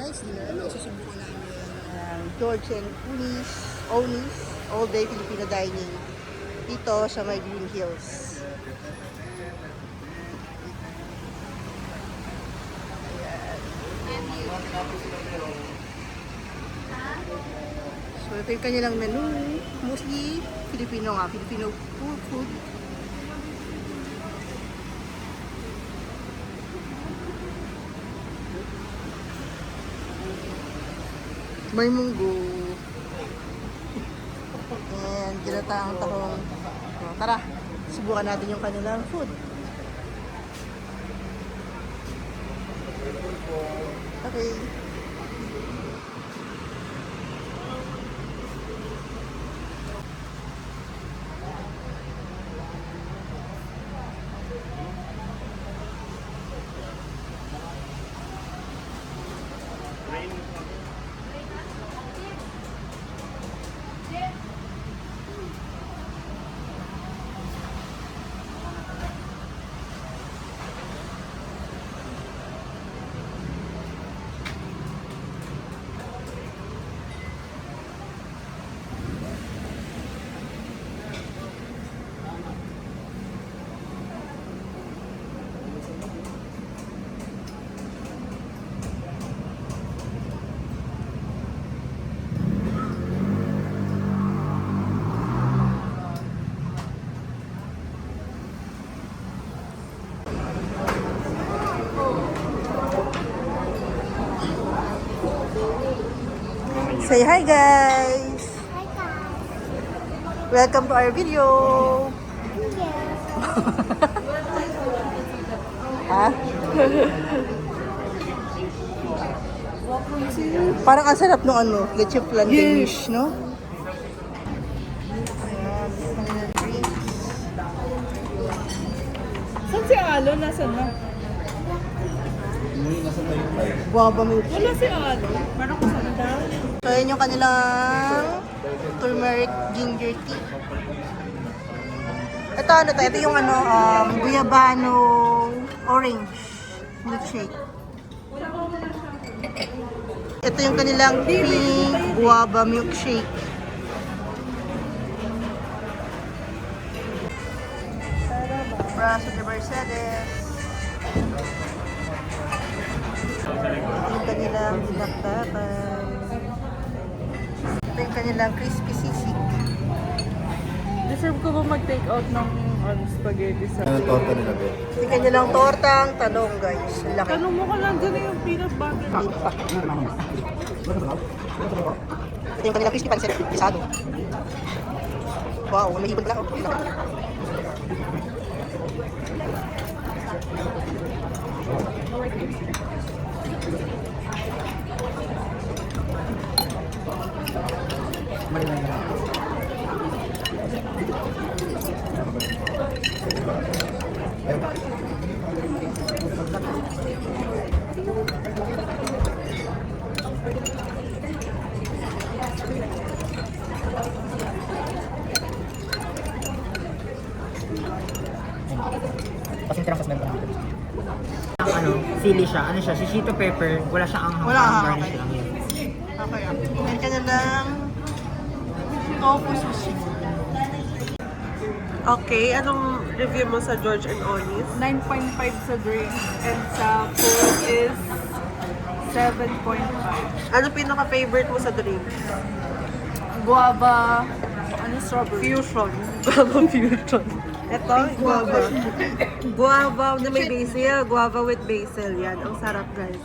Rice nila. Susubukan namin. George and Onis, all day Filipino dining. Dito sa may Green Hills. So, ito yung kanilang menu. Mostly Filipino nga. Filipino food. May munggo. And ginataang tahong. So, tara, subukan natin yung kanilang food. Okay. Say hi guys! Hi guys. Welcome to our video! Ha? Parang ang sarap ng ano, leche flan Danish, no? Saan si Alo? Nasaan na? Guava milk. Wala si Alo. Parang kung saan daw. So, yun yung kanilang turmeric ginger tea. Ito ano to? Ito yung ano, guyabano orange milkshake. Ito yung kanilang pink guava milkshake. Braso de Mercedes. Ito yung kanilang dinakdakan. Ito yung kanilang crispy sisig. Deserve ko ba mag-take out ng spaghetti sa... Ano torta nila, Beth? Ito yung kanilang tortang talong, guys. Laki. Tanong mo ka lang dyan na yung peanut butter. Ito yung kanilang crispy pancit. Pisado. Wow, may hibon pala. Oh, laki. Kasing tirang kasmen ko dito. Ano, sili siya. Ano siya? Shishito pepper. Wala siyang anghang. Wala Parang anghang. garnish lang yun. Okay. Ito yung kanilang tofu sushi. Okay, anong review mo sa George and Onis? 9.5 sa drink and sa food is 7.5. Ano pinaka-favorite mo sa drink? Guava, ano strawberry? Fusion. Guava fusion. Ito, guava. Guava na may basil. Guava with basil. Yan. Ang sarap, guys.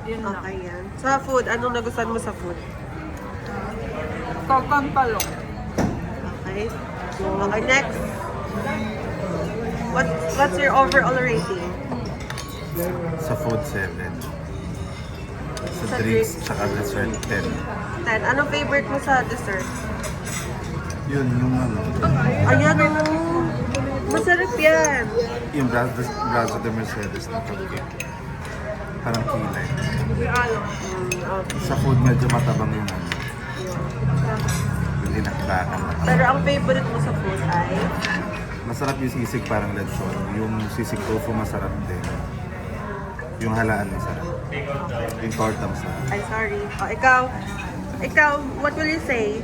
Yun okay, yan. Sa food, anong nagustuhan mo sa food? Tortang talong. Okay. Okay, next. What's your overall rating? Sa food, 7. Sa Sa drinks, drinks. tsaka dessert, 10. 10. Anong favorite mo sa dessert? Yun, yung ano, Ayan, oh. Masarap yan. yung brazo de Mercedes na cupcake. Parang kilay. Sa food, medyo matabang yung ano. Yung dinakdakan lang. Pero ang favorite mo sa food ay? Masarap yung sisig parang lechon. Yung sisig tofu masarap din. Yung halaan masarap. Yung torta masarap. Ay, sorry. Oh, ikaw, what will you say?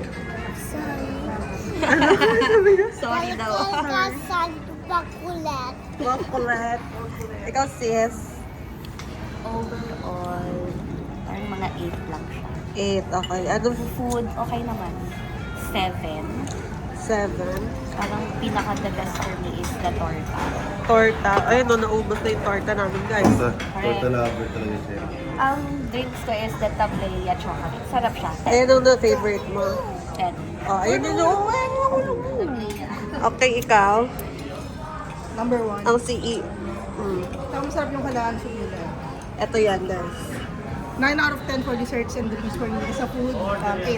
Sorry daw. Kasal bakulat. Chocolate. Ikaw, sis. Overall, parang mga 8 lang siya. 8, okay. Ano? Food, okay naman. 7. 7. Parang pinaka-the best for me is the torta. Torta. Ayun, no, naubos na yung torta namin, guys. Torta lover talaga siya. Ang drinks ko is the Tableya chocolate. Sarap siya. Ayun ang na-favorite mo. 10. Oh, ayun yun, no? Okay, ikaw. Number 1. Ang CE. Ang masarap yung halaan sa nila. Ito yan, guys. 9 out of 10 for desserts and drinks for me. Sa food, 8. 8.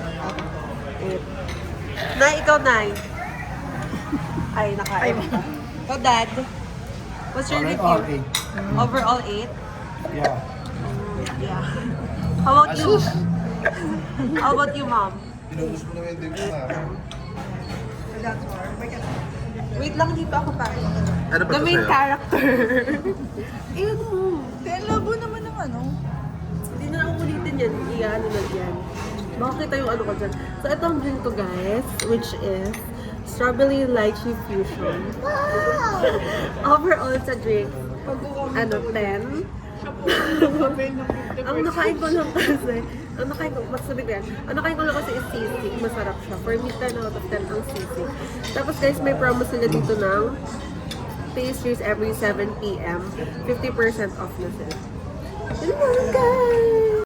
Na, ikaw, 9. Ay, nakain. Ikaw, Dad. What's your review? Overall 8? Yeah. Yeah. How about you? How about you, Mom? Pinubos mo naman yung drinks na. That's all. Wait lang, hindi pa ako pa. Ano ba The ito main sa'yo? character. Ayun mo. Labo naman ng ano. Hindi na ako ulitin yan. Iyan, yan. Makakita yung ano ko dyan. So, ito ang drink ko, guys, which is strawberry lychee fusion. Overall sa drink, ano, 10. Ang nakain ko lang kasi, masabi ko yan, ang nakain ko lang kasi is sisig, masarap siya. For me, 10 out of 10 ang sisig. Tapos guys, may promo sila dito ng pastries every 7 p.m. 50% off na sila. Yun lang, guys!